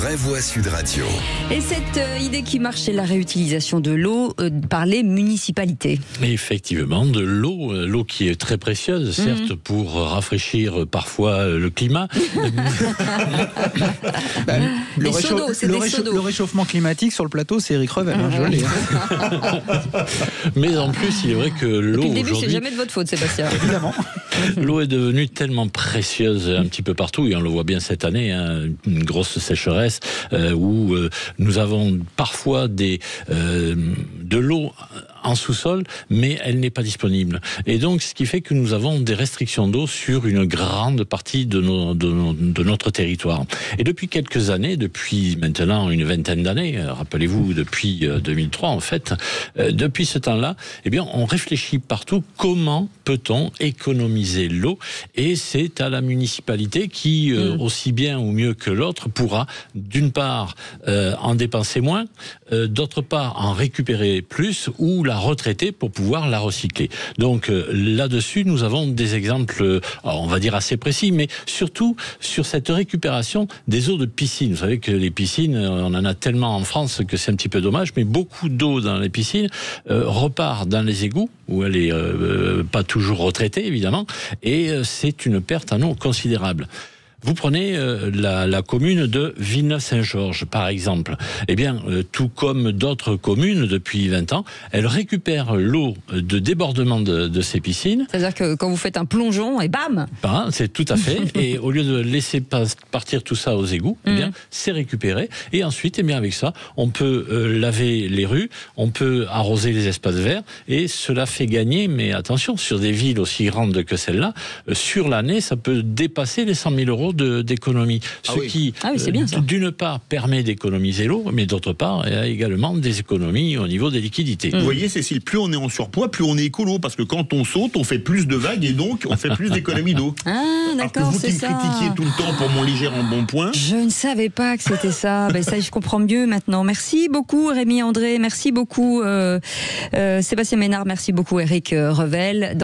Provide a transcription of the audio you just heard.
vraie voix Sud Radio. Et cette idée qui marche, c'est la réutilisation de l'eau par les municipalités. Effectivement, de l'eau qui est très précieuse, certes, pour rafraîchir parfois le climat. Le réchauffement climatique sur le plateau, c'est Eric Revel, je l'ai. Mais en plus, il est vrai que l'eau Depuis le début, aujourd'hui, c'est jamais de votre faute, Sébastien. Évidemment. L'eau est devenue tellement précieuse un petit peu partout, et on le voit bien cette année, une grosse sécheresse où nous avons parfois de l'eau en sous-sol, mais elle n'est pas disponible. Et donc, ce qui fait que nous avons des restrictions d'eau sur une grande partie de notre territoire. Et depuis quelques années, depuis maintenant une vingtaine d'années, rappelez-vous, depuis 2003 en fait, depuis ce temps-là, eh bien, on réfléchit partout comment peut-on économiser l'eau, et c'est à la municipalité qui, aussi bien ou mieux que l'autre, pourra d'une part en dépenser moins, d'autre part en récupérer plus ou la retraiter pour pouvoir la recycler. Donc là-dessus, nous avons des exemples, on va dire assez précis, mais surtout sur cette récupération des eaux de piscine. Vous savez que les piscines, on en a tellement en France que c'est un petit peu dommage, mais beaucoup d'eau dans les piscines repart dans les égouts, où elle est pas toujours retraitée évidemment, et c'est une perte en eau considérable. Vous prenez la commune de Villeneuve-Saint-Georges, par exemple. Eh bien, tout comme d'autres communes depuis 20 ans, elle récupère l'eau de débordement de ces piscines. C'est-à-dire que quand vous faites un plongeon, et bam, c'est tout à fait. Et au lieu de laisser partir tout ça aux égouts, eh bien, c'est récupéré. Et ensuite, eh bien, avec ça, on peut laver les rues, on peut arroser les espaces verts, et cela fait gagner, mais attention, sur des villes aussi grandes que celle-là, sur l'année, ça peut dépasser les 100 000 euros d'économie. Qui, d'une part, permet d'économiser l'eau, mais d'autre part, il y a également des économies au niveau des liquidités. Vous voyez, Cécile, plus on est en surpoids, plus on est écolo, parce que quand on saute, on fait plus de vagues et donc on fait plus d'économies d'eau. Ah, d'accord, c'est ça. Vous qui me critiquiez tout le temps pour mon léger embonpoint. Je ne savais pas que c'était ça. Ça, je comprends mieux maintenant. Merci beaucoup, Rémi André. Merci beaucoup, Sébastien Ménard. Merci beaucoup, Eric Revel.